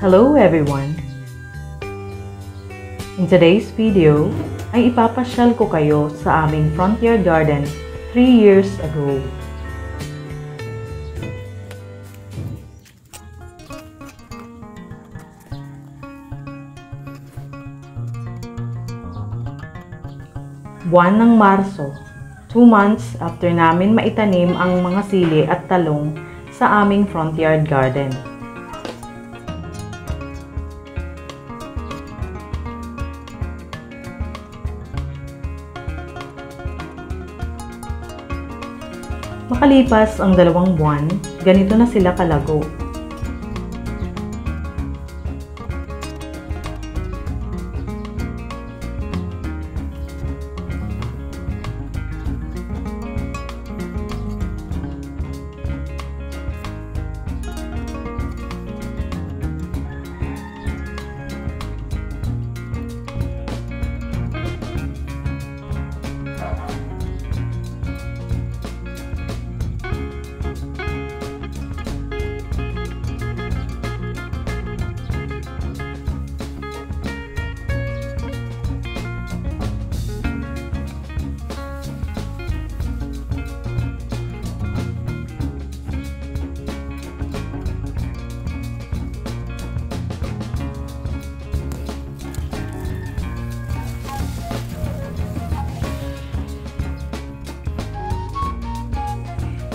Hello everyone! In today's video, ay ipapasyal ko kayo sa aming front yard garden 3 years ago. Buwan ng Marso, 2 months after namin maitanim ang mga sili at talong sa aming front yard garden. Makalipas ang 2 buwan, ganito na sila kalago.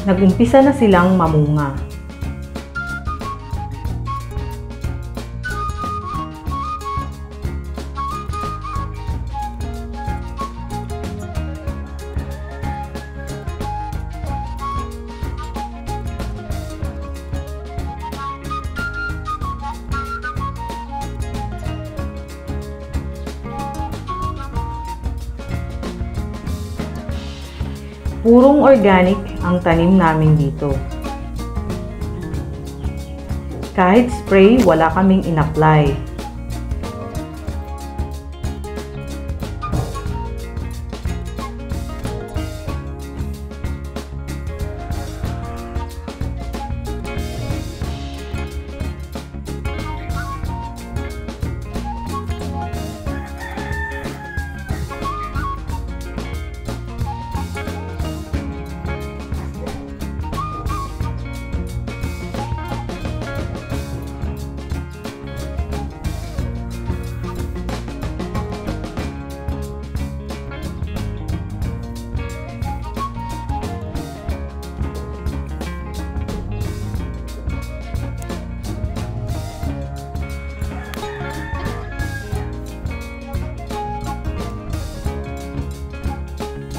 Nag-umpisa na silang mamunga. Purong organic ang tanim namin dito. Kahit spray, wala kaming in-apply.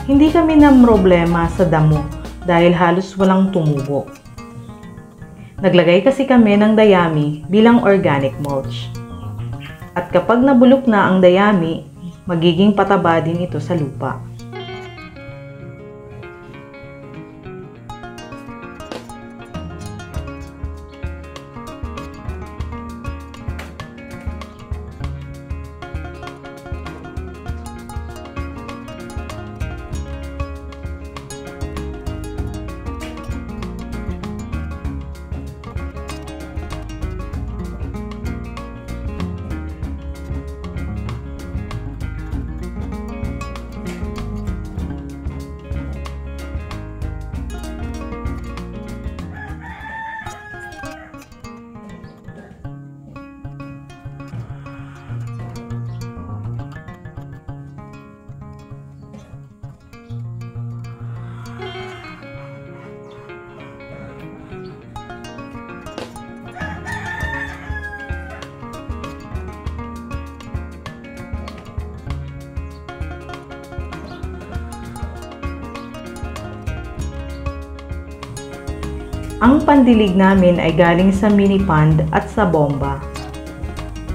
Hindi kami namroblema sa damo dahil halos walang tumubo. Naglagay kasi kami ng dayami bilang organic mulch. At kapag nabulok na ang dayami, magiging pataba din ito sa lupa. Ang pandilig namin ay galing sa mini pond at sa bomba.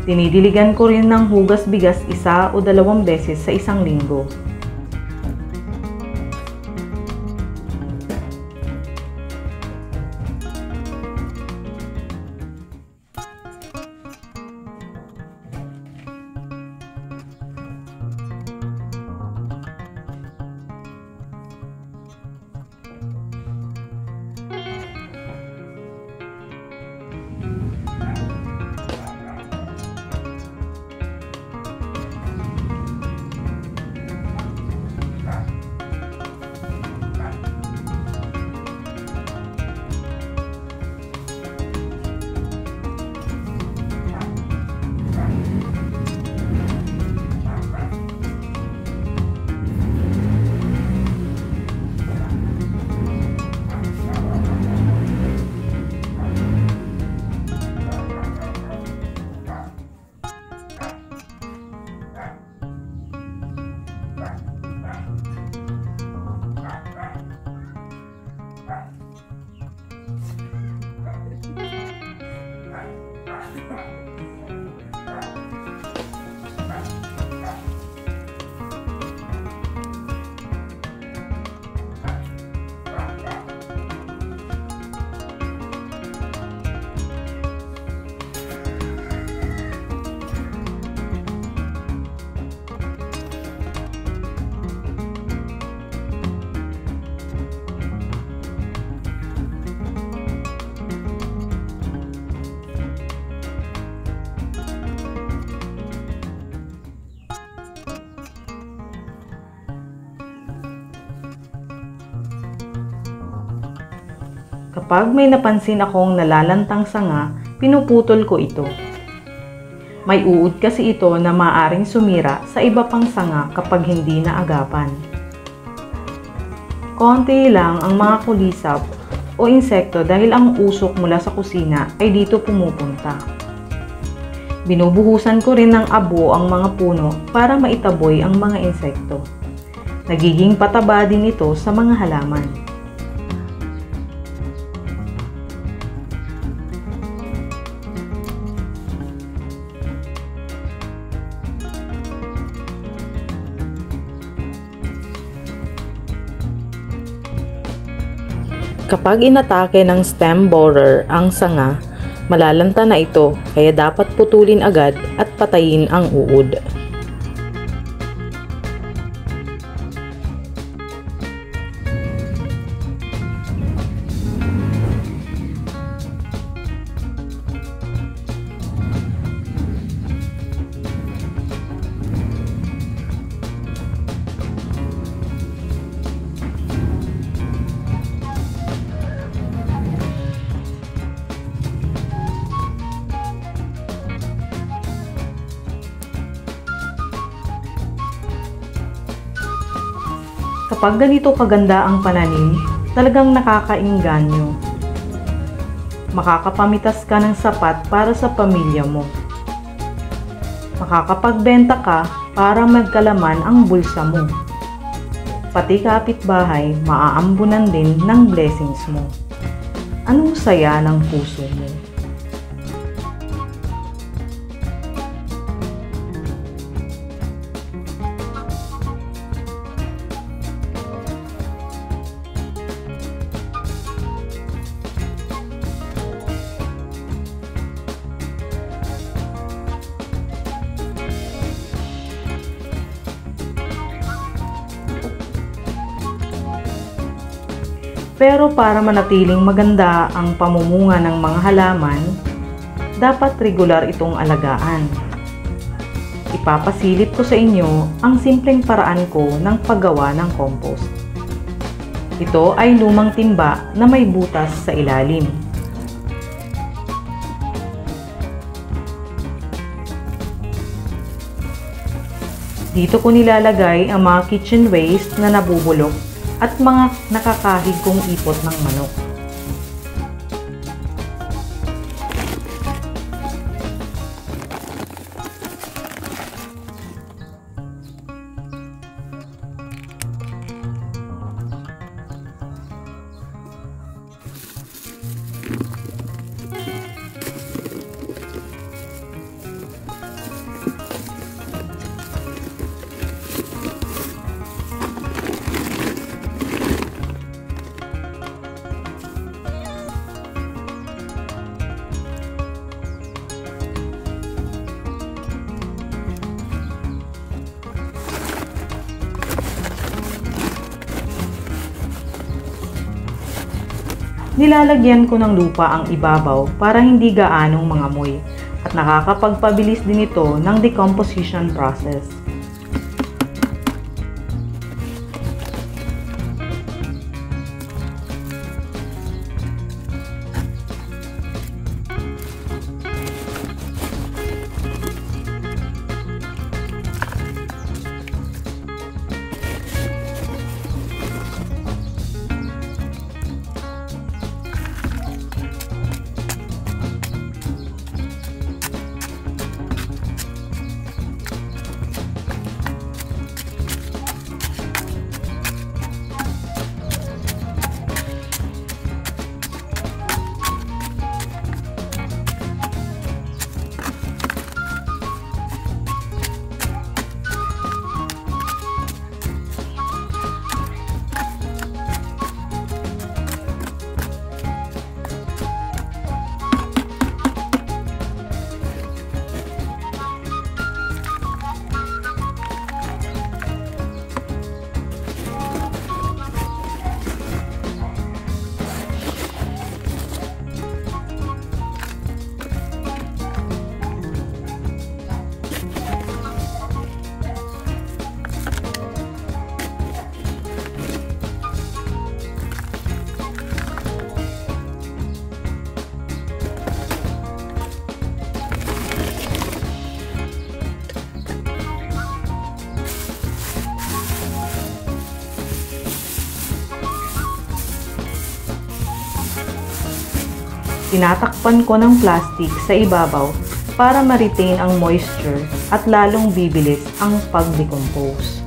Dinidiligan ko rin ng hugas bigas 1 o 2 beses sa isang linggo. Kapag may napansin akong nalalantang sanga, pinuputol ko ito. May uod kasi ito na maaaring sumira sa iba pang sanga kapag hindi naagapan. Konti lang ang mga kulisap o insekto dahil ang usok mula sa kusina ay dito pumupunta. Binubuhusan ko rin ng abo ang mga puno para maitaboy ang mga insekto. Nagiging pataba din ito sa mga halaman. Kapag inatake ng stem borer ang sanga, malalanta na ito kaya dapat putulin agad at patayin ang uod. Kapag ganito kaganda ang pananim, talagang nakakainganyo. Makakapamitas ka ng sapat para sa pamilya mo. Makakapagbenta ka para magkalaman ang bulsa mo. Pati kapitbahay, maaambunan din ng blessings mo. Anong saya ng puso mo? Pero para manatiling maganda ang pamumunga ng mga halaman, dapat regular itong alagaan. Ipapasilip ko sa inyo ang simpleng paraan ko ng paggawa ng compost. Ito ay lumang timba na may butas sa ilalim. Dito ko nilalagay ang mga kitchen waste na nabubulok at mga nakakahigong ipot ng manok. Nilalagyan ko ng lupa ang ibabaw para hindi gaanong mangamoy at nakakapagpabilis din ito ng decomposition process. Tinatakpan ko ng plastic sa ibabaw para ma-retain ang moisture at lalong bibilis ang pag-decompose.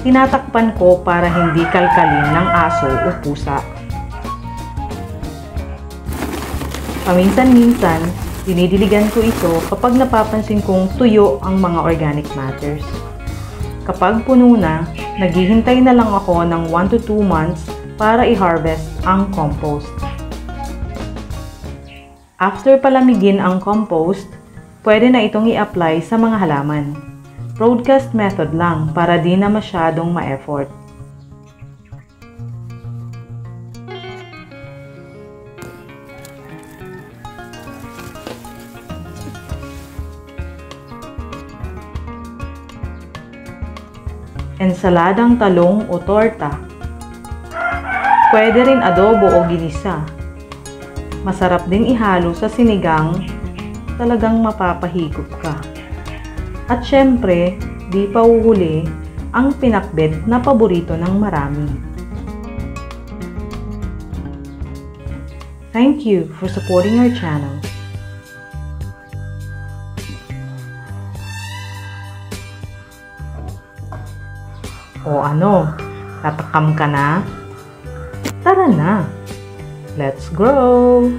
Tinatakpan ko para hindi kalkalin ng aso o pusa. Paminsan-minsan, dinidiligan ko ito kapag napapansin kong tuyo ang mga organic matters. Kapag puno na, naghihintay na lang ako ng 1 to 2 months para i-harvest ang compost. After palamigin ang compost, pwede na itong i-apply sa mga halaman. Broadcast method lang para di na masyadong ma-effort. Ensaladang talong o torta. Pwede rin adobo o ginisa. Masarap ding ihalo sa sinigang, talagang mapapahigop ka. At syempre, di pa uhuli ang pinakbet na paborito ng marami. Thank you for supporting our channel. O ano, tatakam ka na? Tara na! Let's grow!